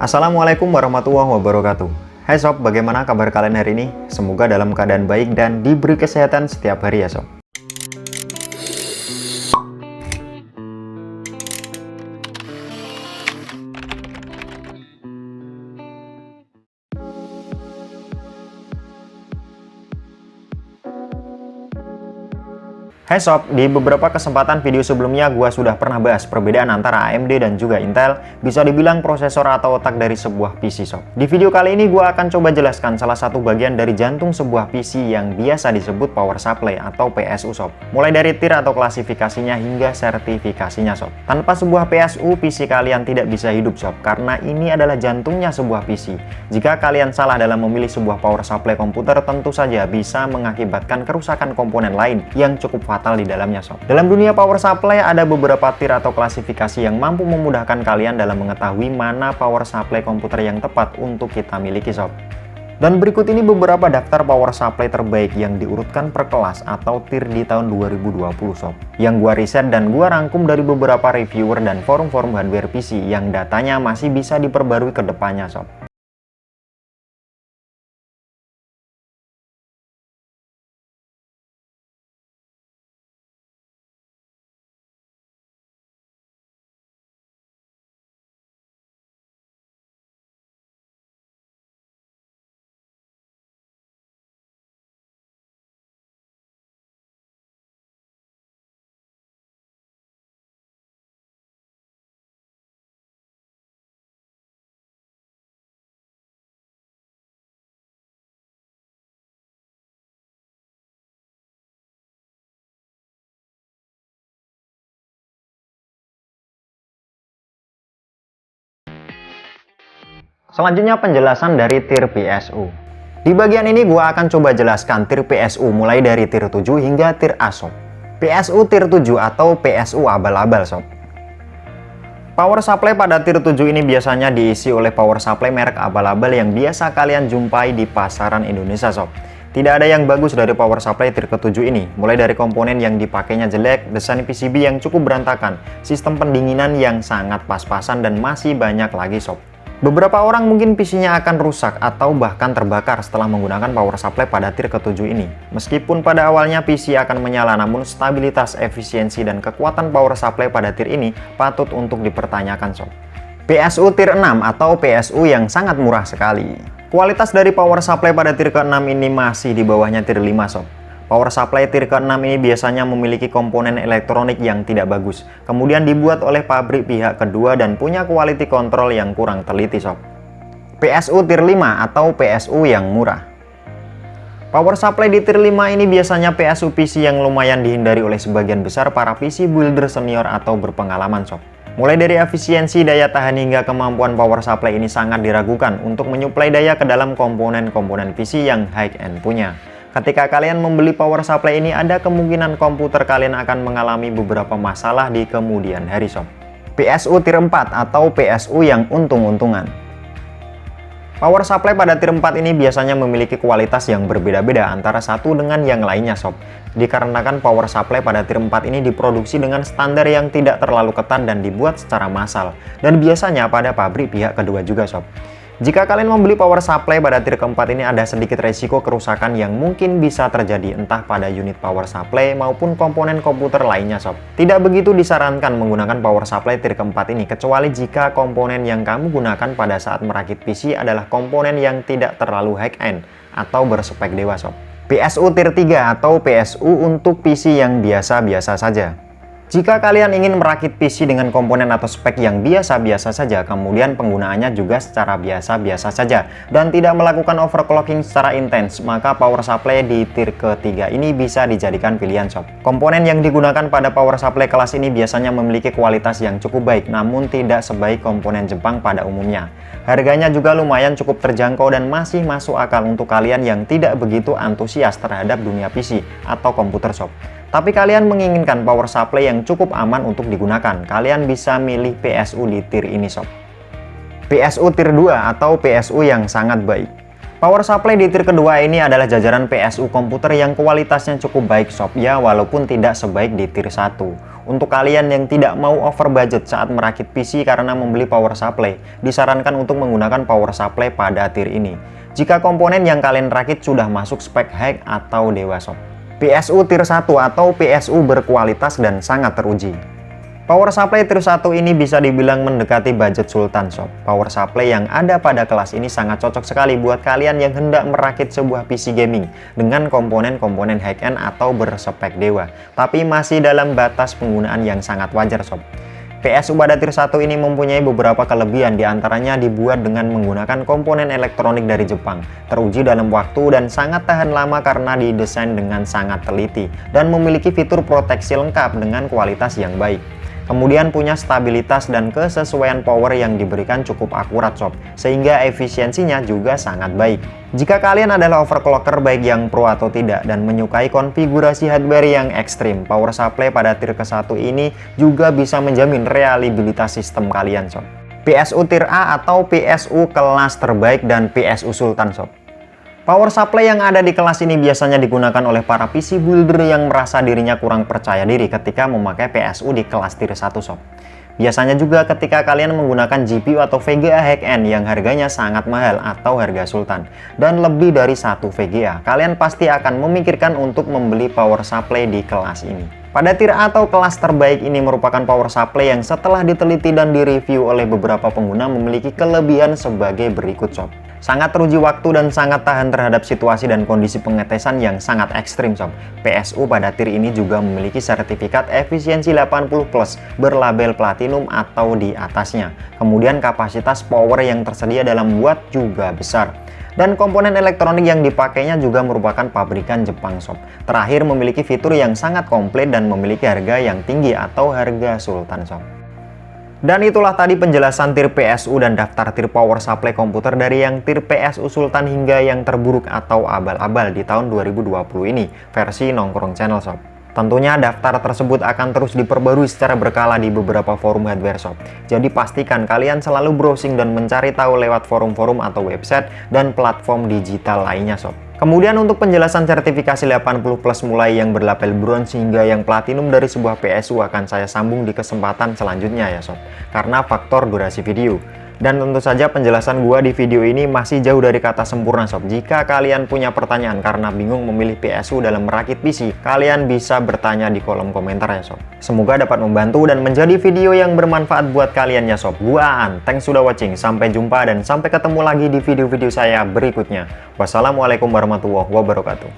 Assalamualaikum warahmatullahi wabarakatuh. Hai sob, bagaimana kabar kalian hari ini? Semoga dalam keadaan baik dan diberi kesehatan setiap hari ya sob. Hai sob, di beberapa kesempatan video sebelumnya gua sudah pernah bahas perbedaan antara AMD dan juga Intel, bisa dibilang prosesor atau otak dari sebuah PC sob. Di video kali ini gua akan coba jelaskan salah satu bagian dari jantung sebuah PC yang biasa disebut power supply atau PSU sob. Mulai dari tier atau klasifikasinya hingga sertifikasinya sob. Tanpa sebuah PSU, PC kalian tidak bisa hidup sob, karena ini adalah jantungnya sebuah PC. Jika kalian salah dalam memilih sebuah power supply komputer, tentu saja bisa mengakibatkan kerusakan komponen lain yang cukup fatal di dalamnya sob. Dalam dunia power supply ada beberapa tier atau klasifikasi yang mampu memudahkan kalian dalam mengetahui mana power supply komputer yang tepat untuk kita miliki sob. Dan berikut ini beberapa daftar power supply terbaik yang diurutkan per kelas atau tier di tahun 2020 sob. Yang gua riset dan gua rangkum dari beberapa reviewer dan forum-forum hardware PC yang datanya masih bisa diperbarui ke depannya sob. Selanjutnya penjelasan dari tier PSU. Di bagian ini gua akan coba jelaskan tier PSU mulai dari tier 7 hingga tier A sob. PSU tier 7 atau PSU abal-abal sob. Power supply pada tier 7 ini biasanya diisi oleh power supply merek abal-abal yang biasa kalian jumpai di pasaran Indonesia sob. Tidak ada yang bagus dari power supply tier ke-7 ini, mulai dari komponen yang dipakainya jelek, desain PCB yang cukup berantakan, sistem pendinginan yang sangat pas-pasan, dan masih banyak lagi sob. Beberapa orang mungkin PC-nya akan rusak atau bahkan terbakar setelah menggunakan power supply pada tier ke-7 ini. Meskipun pada awalnya PC akan menyala, namun stabilitas, efisiensi, dan kekuatan power supply pada tier ini patut untuk dipertanyakan sob. PSU tier 6 atau PSU yang sangat murah sekali. Kualitas dari power supply pada tier ke-6 ini masih di bawahnya tier 5 sob. Power supply tier ke-6 ini biasanya memiliki komponen elektronik yang tidak bagus, kemudian dibuat oleh pabrik pihak kedua dan punya quality control yang kurang teliti sob. PSU tier 5 atau PSU yang murah. Power supply di tier 5 ini biasanya PSU PC yang lumayan dihindari oleh sebagian besar para PC builder senior atau berpengalaman sob. Mulai dari efisiensi, daya tahan, hingga kemampuan power supply ini sangat diragukan untuk menyuplai daya ke dalam komponen-komponen PC yang high-end punya. Ketika kalian membeli power supply ini, ada kemungkinan komputer kalian akan mengalami beberapa masalah di kemudian hari sob. PSU tier 4 atau PSU yang untung-untungan. Power supply pada tier 4 ini biasanya memiliki kualitas yang berbeda-beda antara satu dengan yang lainnya sob. Dikarenakan power supply pada tier 4 ini diproduksi dengan standar yang tidak terlalu ketat dan dibuat secara massal, dan biasanya pada pabrik pihak kedua juga sob. Jika kalian membeli power supply pada tier keempat ini, ada sedikit resiko kerusakan yang mungkin bisa terjadi entah pada unit power supply maupun komponen komputer lainnya sob. Tidak begitu disarankan menggunakan power supply tier keempat ini, kecuali jika komponen yang kamu gunakan pada saat merakit PC adalah komponen yang tidak terlalu high-end atau berspek dewa sob. PSU tier 3 atau PSU untuk PC yang biasa-biasa saja. Jika kalian ingin merakit PC dengan komponen atau spek yang biasa-biasa saja, kemudian penggunaannya juga secara biasa-biasa saja, dan tidak melakukan overclocking secara intens, maka power supply di tier ketiga ini bisa dijadikan pilihan sob. Komponen yang digunakan pada power supply kelas ini biasanya memiliki kualitas yang cukup baik, namun tidak sebaik komponen Jepang pada umumnya. Harganya juga lumayan cukup terjangkau dan masih masuk akal untuk kalian yang tidak begitu antusias terhadap dunia PC atau komputer sob. Tapi kalian menginginkan power supply yang cukup aman untuk digunakan, kalian bisa milih PSU di tier ini sob. PSU tier 2 atau PSU yang sangat baik. Power supply di tier kedua ini adalah jajaran PSU komputer yang kualitasnya cukup baik sob, ya walaupun tidak sebaik di tier 1. Untuk kalian yang tidak mau over budget saat merakit PC karena membeli power supply, disarankan untuk menggunakan power supply pada tier ini. Jika komponen yang kalian rakit sudah masuk spek high atau dewa sob. PSU tier 1 atau PSU berkualitas dan sangat teruji. Power supply tier 1 ini bisa dibilang mendekati budget sultan sob. Power supply yang ada pada kelas ini sangat cocok sekali buat kalian yang hendak merakit sebuah PC gaming dengan komponen-komponen high-end atau berspek dewa, tapi masih dalam batas penggunaan yang sangat wajar sob. PSU pada tier 1 ini mempunyai beberapa kelebihan, diantaranya dibuat dengan menggunakan komponen elektronik dari Jepang, teruji dalam waktu dan sangat tahan lama karena didesain dengan sangat teliti, dan memiliki fitur proteksi lengkap dengan kualitas yang baik. Kemudian punya stabilitas dan kesesuaian power yang diberikan cukup akurat sob, sehingga efisiensinya juga sangat baik. Jika kalian adalah overclocker baik yang pro atau tidak dan menyukai konfigurasi hardware yang ekstrim, power supply pada tier ke-1 ini juga bisa menjamin reliabilitas sistem kalian sob. PSU tier A atau PSU kelas terbaik dan PSU sultan sob. Power supply yang ada di kelas ini biasanya digunakan oleh para PC builder yang merasa dirinya kurang percaya diri ketika memakai PSU di kelas tier 1 sob. Biasanya juga ketika kalian menggunakan GPU atau VGA high-end yang harganya sangat mahal atau harga sultan dan lebih dari 1 VGA, kalian pasti akan memikirkan untuk membeli power supply di kelas ini. Pada tier A atau kelas terbaik ini merupakan power supply yang setelah diteliti dan direview oleh beberapa pengguna memiliki kelebihan sebagai berikut sob. Sangat teruji waktu dan sangat tahan terhadap situasi dan kondisi pengetesan yang sangat ekstrim sob. PSU pada tier ini juga memiliki sertifikat efisiensi 80+ berlabel platinum atau di atasnya. Kemudian kapasitas power yang tersedia dalam watt juga besar. Dan komponen elektronik yang dipakainya juga merupakan pabrikan Jepang sob. Terakhir memiliki fitur yang sangat komplit dan memiliki harga yang tinggi atau harga sultan sob. Dan itulah tadi penjelasan tier PSU dan daftar tier power supply komputer dari yang tier PSU sultan hingga yang terburuk atau abal-abal di tahun 2020 ini versi Nongkrong Channel sob. Tentunya daftar tersebut akan terus diperbarui secara berkala di beberapa forum hardware shop. Jadi pastikan kalian selalu browsing dan mencari tahu lewat forum-forum atau website dan platform digital lainnya sob. Kemudian untuk penjelasan sertifikasi 80+ mulai yang berlabel bronze hingga yang platinum dari sebuah PSU akan saya sambung di kesempatan selanjutnya ya sob, karena faktor durasi video. Dan tentu saja penjelasan gua di video ini masih jauh dari kata sempurna sob. Jika kalian punya pertanyaan karena bingung memilih PSU dalam merakit PC, kalian bisa bertanya di kolom komentar ya sob. Semoga dapat membantu dan menjadi video yang bermanfaat buat kalian ya sob. Gua Aan, thanks sudah watching, sampai jumpa dan sampai ketemu lagi di video-video saya berikutnya. Wassalamualaikum warahmatullahi wabarakatuh.